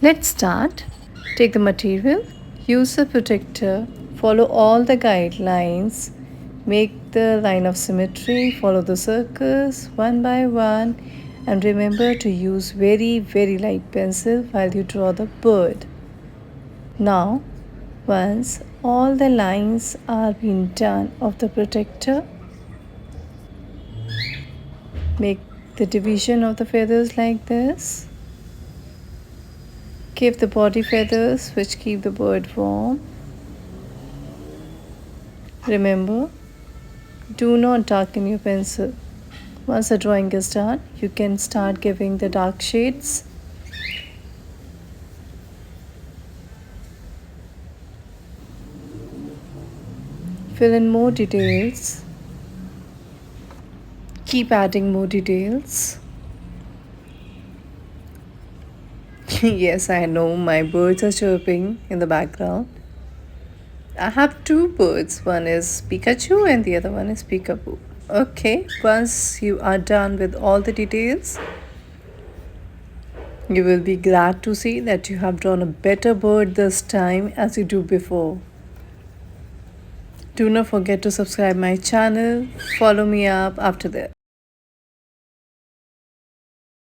Let's start. Take the material, use a protector, follow all the guidelines, make the line of symmetry, follow the circles one by one, and remember to use very light pencil while you draw the bird. Now, once all the lines are being done of the protector, make the division of the feathers like this. Give the body feathers which keep the bird warm. Remember, do not darken your pencil. Once the drawing is done, you can start giving the dark shades. Fill in more details. Keep adding more details. Yes, I know my birds are chirping in the background. I have two birds. One is Pikachu and the other one is Peekaboo. Okay, once you are done with all the details, you will be glad to see that you have drawn a better bird this time as you do before. Do not forget to subscribe my channel. Follow me up after that.